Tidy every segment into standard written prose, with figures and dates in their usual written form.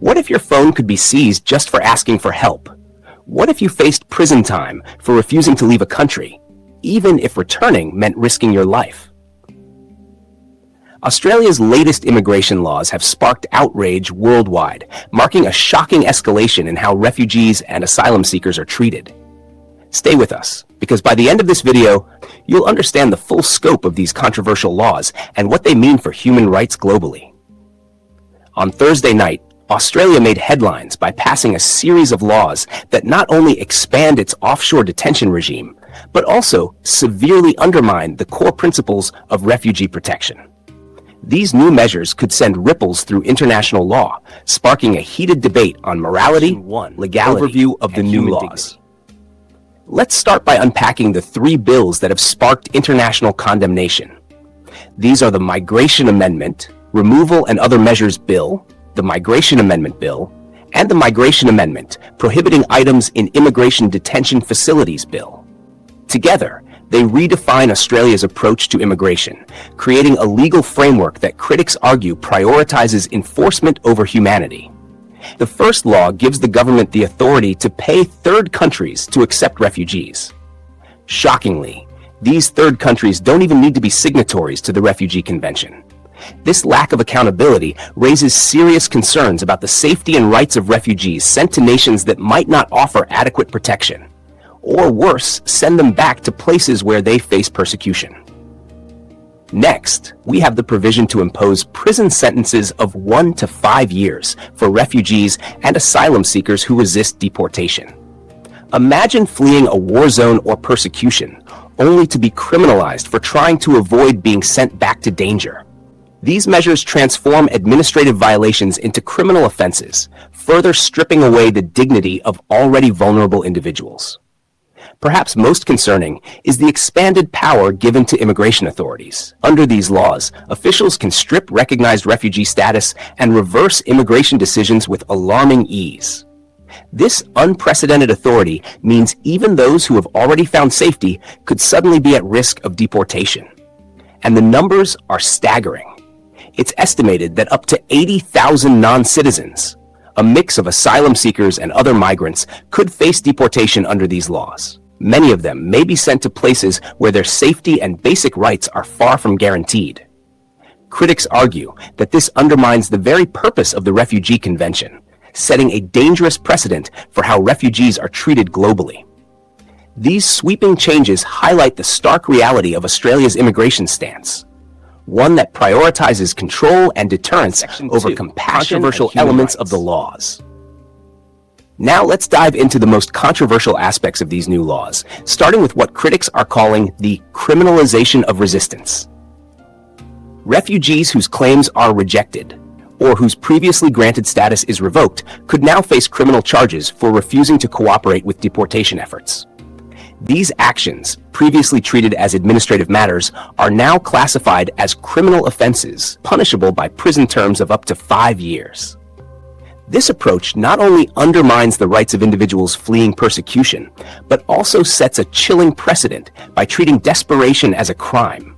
What if your phone could be seized just for asking for help? What if you faced prison time for refusing to leave a country, even if returning meant risking your life? Australia's latest immigration laws have sparked outrage worldwide, marking a shocking escalation in how refugees and asylum seekers are treated. Stay with us, because by the end of this video, you'll understand the full scope of these controversial laws and what they mean for human rights globally. On Thursday night, Australia made headlines by passing a series of laws that not only expand its offshore detention regime, but also severely undermine the core principles of refugee protection. These new measures could send ripples through international law, sparking a heated debate on morality, legality, overview of the new laws. Let's start by unpacking the three bills that have sparked international condemnation. These are the Migration Amendment, Removal and Other Measures Bill, the Migration Amendment Bill, and the Migration Amendment Prohibiting Items in Immigration Detention Facilities Bill. Together, they redefine Australia's approach to immigration, creating a legal framework that critics argue prioritizes enforcement over humanity. The first law gives the government the authority to pay third countries to accept refugees. Shockingly, these third countries don't even need to be signatories to the Refugee Convention. This lack of accountability raises serious concerns about the safety and rights of refugees sent to nations that might not offer adequate protection, or worse, send them back to places where they face persecution. Next, we have the provision to impose prison sentences of 1 to 5 years for refugees and asylum seekers who resist deportation. Imagine fleeing a war zone or persecution, only to be criminalized for trying to avoid being sent back to danger. These measures transform administrative violations into criminal offenses, further stripping away the dignity of already vulnerable individuals. Perhaps most concerning is the expanded power given to immigration authorities. Under these laws, officials can strip recognized refugee status and reverse immigration decisions with alarming ease. This unprecedented authority means even those who have already found safety could suddenly be at risk of deportation. And the numbers are staggering. It's estimated that up to 80,000 non-citizens, a mix of asylum seekers and other migrants, could face deportation under these laws. Many of them may be sent to places where their safety and basic rights are far from guaranteed. Critics argue that this undermines the very purpose of the Refugee Convention, setting a dangerous precedent for how refugees are treated globally. These sweeping changes highlight the stark reality of Australia's immigration stance, one that prioritizes control and deterrence over controversial elements of the laws. Now let's dive into the most controversial aspects of these new laws, starting with what critics are calling the criminalization of resistance. Refugees whose claims are rejected, or whose previously granted status is revoked, could now face criminal charges for refusing to cooperate with deportation efforts. These actions, previously treated as administrative matters, are now classified as criminal offenses, punishable by prison terms of up to 5 years. This approach not only undermines the rights of individuals fleeing persecution, but also sets a chilling precedent by treating desperation as a crime.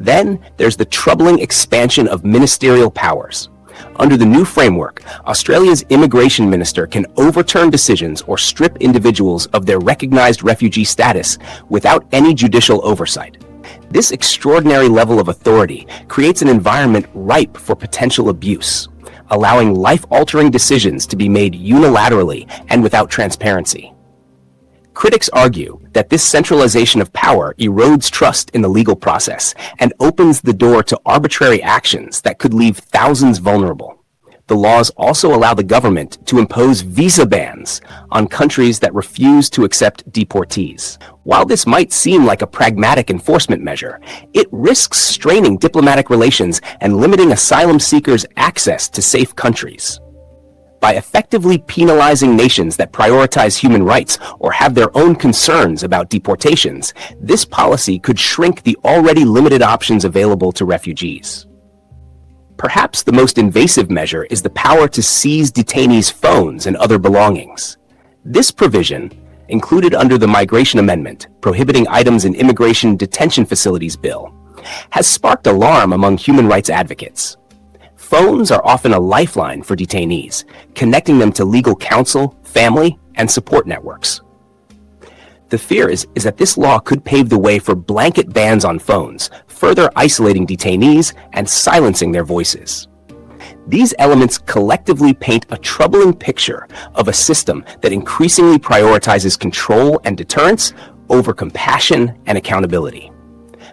Then there's the troubling expansion of ministerial powers. Under the new framework, Australia's immigration minister can overturn decisions or strip individuals of their recognized refugee status without any judicial oversight. This extraordinary level of authority creates an environment ripe for potential abuse, allowing life-altering decisions to be made unilaterally and without transparency. Critics argue that this centralization of power erodes trust in the legal process and opens the door to arbitrary actions that could leave thousands vulnerable. The laws also allow the government to impose visa bans on countries that refuse to accept deportees. While this might seem like a pragmatic enforcement measure, it risks straining diplomatic relations and limiting asylum seekers' access to safe countries. By effectively penalizing nations that prioritize human rights or have their own concerns about deportations, this policy could shrink the already limited options available to refugees. Perhaps the most invasive measure is the power to seize detainees' phones and other belongings. This provision, included under the Migration Amendment Prohibiting Items in Immigration Detention Facilities Bill, has sparked alarm among human rights advocates. Phones are often a lifeline for detainees, connecting them to legal counsel, family, and support networks. The fear is that this law could pave the way for blanket bans on phones, further isolating detainees and silencing their voices. These elements collectively paint a troubling picture of a system that increasingly prioritizes control and deterrence over compassion and accountability.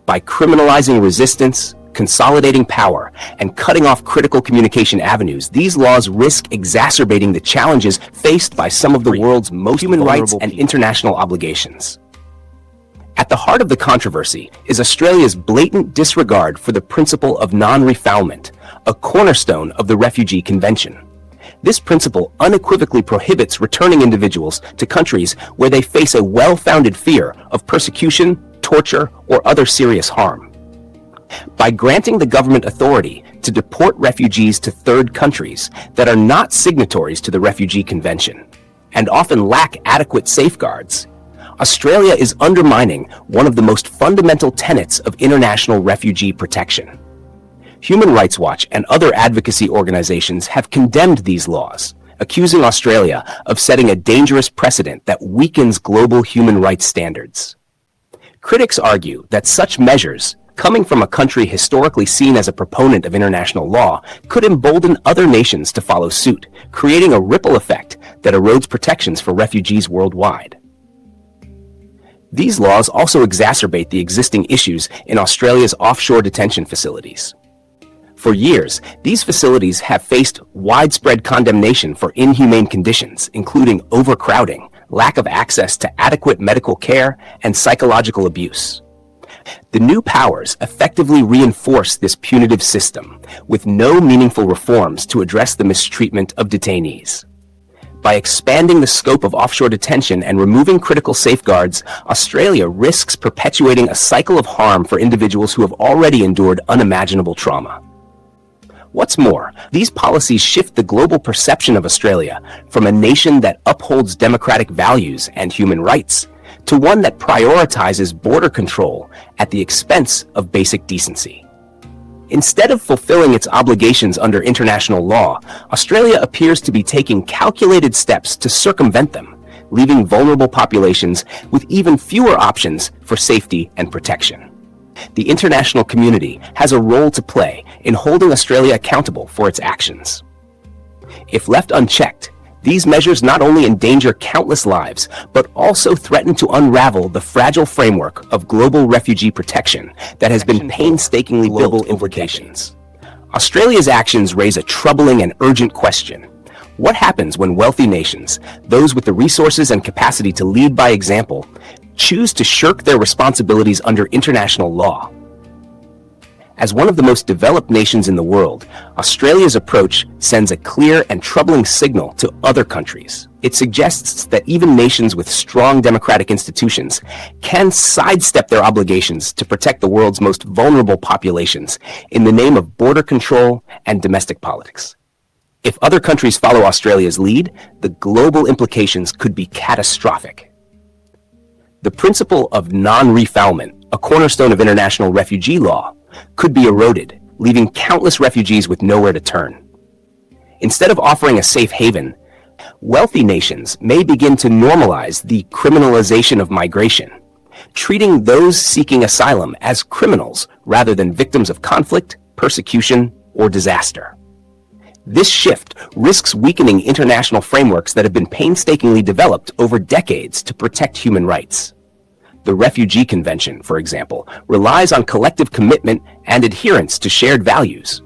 By criminalizing resistance, consolidating power, and cutting off critical communication avenues, these laws risk exacerbating the challenges faced by some of the world's most human rights and international obligations. At the heart of the controversy is Australia's blatant disregard for the principle of non-refoulement, a cornerstone of the Refugee Convention. This principle unequivocally prohibits returning individuals to countries where they face a well-founded fear of persecution, torture, or other serious harm. By granting the government authority to deport refugees to third countries that are not signatories to the Refugee Convention and often lack adequate safeguards, Australia is undermining one of the most fundamental tenets of international refugee protection. Human Rights Watch and other advocacy organizations have condemned these laws, accusing Australia of setting a dangerous precedent that weakens global human rights standards. Critics argue that such measures, coming from a country historically seen as a proponent of international law, could embolden other nations to follow suit, creating a ripple effect that erodes protections for refugees worldwide. These laws also exacerbate the existing issues in Australia's offshore detention facilities. For years, these facilities have faced widespread condemnation for inhumane conditions, including overcrowding, lack of access to adequate medical care, and psychological abuse. The new powers effectively reinforce this punitive system, with no meaningful reforms to address the mistreatment of detainees. By expanding the scope of offshore detention and removing critical safeguards, Australia risks perpetuating a cycle of harm for individuals who have already endured unimaginable trauma. What's more, these policies shift the global perception of Australia from a nation that upholds democratic values and human rights to one that prioritizes border control at the expense of basic decency. Instead of fulfilling its obligations under international law, Australia appears to be taking calculated steps to circumvent them, leaving vulnerable populations with even fewer options for safety and protection. The international community has a role to play in holding Australia accountable for its actions. If left unchecked, these measures not only endanger countless lives, but also threaten to unravel the fragile framework of global refugee protection that has been painstakingly built over decades. Australia's actions raise a troubling and urgent question. What happens when wealthy nations, those with the resources and capacity to lead by example, choose to shirk their responsibilities under international law? As one of the most developed nations in the world, Australia's approach sends a clear and troubling signal to other countries. It suggests that even nations with strong democratic institutions can sidestep their obligations to protect the world's most vulnerable populations in the name of border control and domestic politics. If other countries follow Australia's lead, the global implications could be catastrophic. The principle of non-refoulement, a cornerstone of international refugee law, could be eroded, leaving countless refugees with nowhere to turn. Instead of offering a safe haven, wealthy nations may begin to normalize the criminalization of migration, treating those seeking asylum as criminals rather than victims of conflict, persecution, or disaster. This shift risks weakening international frameworks that have been painstakingly developed over decades to protect human rights. The Refugee Convention, for example, relies on collective commitment and adherence to shared values.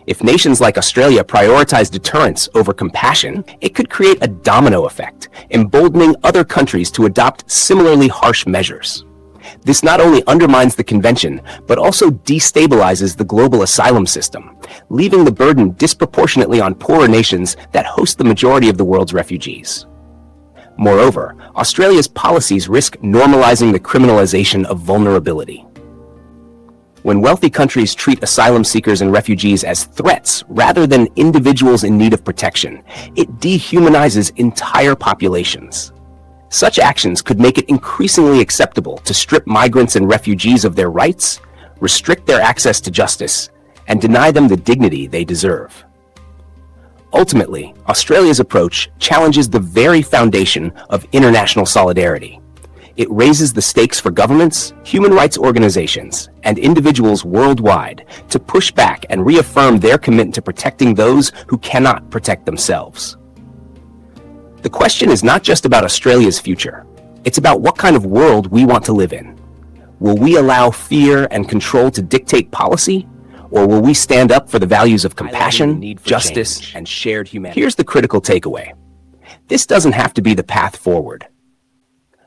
If nations like Australia prioritize deterrence over compassion, it could create a domino effect, emboldening other countries to adopt similarly harsh measures. This not only undermines the convention, but also destabilizes the global asylum system, leaving the burden disproportionately on poorer nations that host the majority of the world's refugees. Moreover, Australia's policies risk normalizing the criminalization of vulnerability. When wealthy countries treat asylum seekers and refugees as threats rather than individuals in need of protection, it dehumanizes entire populations. Such actions could make it increasingly acceptable to strip migrants and refugees of their rights, restrict their access to justice, and deny them the dignity they deserve. Ultimately, Australia's approach challenges the very foundation of international solidarity. It raises the stakes for governments, human rights organizations, and individuals worldwide to push back and reaffirm their commitment to protecting those who cannot protect themselves. The question is not just about Australia's future. It's about what kind of world we want to live in. Will we allow fear and control to dictate policy? Or will we stand up for the values of compassion, justice, and shared humanity? Here's the critical takeaway. This doesn't have to be the path forward.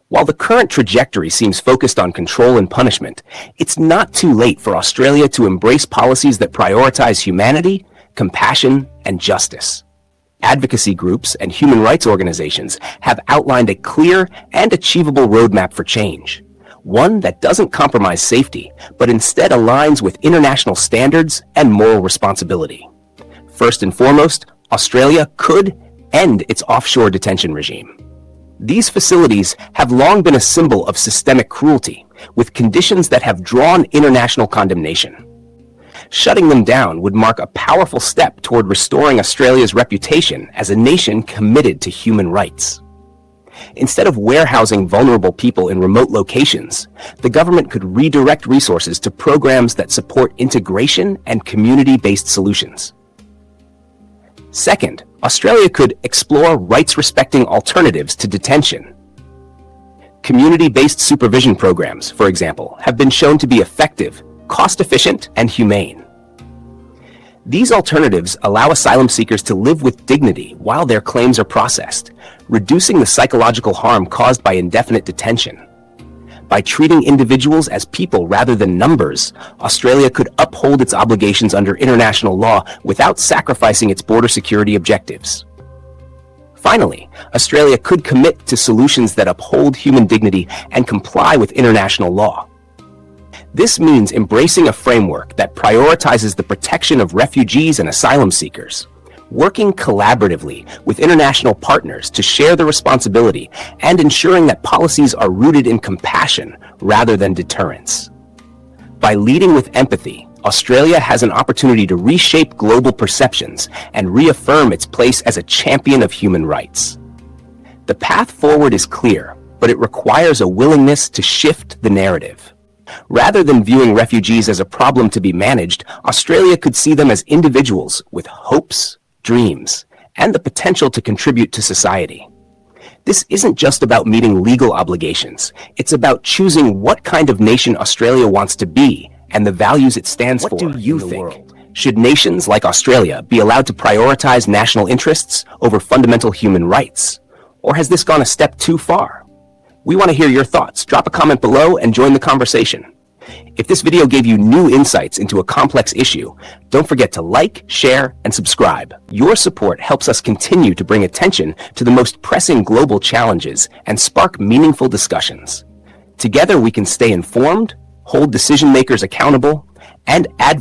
While the current trajectory seems focused on control and punishment, it's not too late for Australia to embrace policies that prioritize humanity, compassion, and justice. Advocacy groups and human rights organizations have outlined a clear and achievable roadmap for change. One that doesn't compromise safety, but instead aligns with international standards and moral responsibility. First and foremost, Australia could end its offshore detention regime. These facilities have long been a symbol of systemic cruelty, with conditions that have drawn international condemnation. Shutting them down would mark a powerful step toward restoring Australia's reputation as a nation committed to human rights. Instead of warehousing vulnerable people in remote locations, the government could redirect resources to programs that support integration and community-based solutions. Second, Australia could explore rights-respecting alternatives to detention. Community-based supervision programs, for example, have been shown to be effective, cost-efficient, and humane. These alternatives allow asylum seekers to live with dignity while their claims are processed, reducing the psychological harm caused by indefinite detention. By treating individuals as people rather than numbers, Australia could uphold its obligations under international law without sacrificing its border security objectives. Finally, Australia could commit to solutions that uphold human dignity and comply with international law. This means embracing a framework that prioritizes the protection of refugees and asylum seekers, working collaboratively with international partners to share the responsibility, and ensuring that policies are rooted in compassion rather than deterrence. By leading with empathy, Australia has an opportunity to reshape global perceptions and reaffirm its place as a champion of human rights. The path forward is clear, but it requires a willingness to shift the narrative. Rather than viewing refugees as a problem to be managed, Australia could see them as individuals with hopes, dreams, and the potential to contribute to society. This isn't just about meeting legal obligations. It's about choosing what kind of nation Australia wants to be and the values it stands for. What do you think? Should nations like Australia be allowed to prioritize national interests over fundamental human rights? Or has this gone a step too far? We want to hear your thoughts. Drop a comment below and join the conversation. If this video gave you new insights into a complex issue, don't forget to like, share, and subscribe. Your support helps us continue to bring attention to the most pressing global challenges and spark meaningful discussions. Together we can stay informed, hold decision makers accountable, and advocate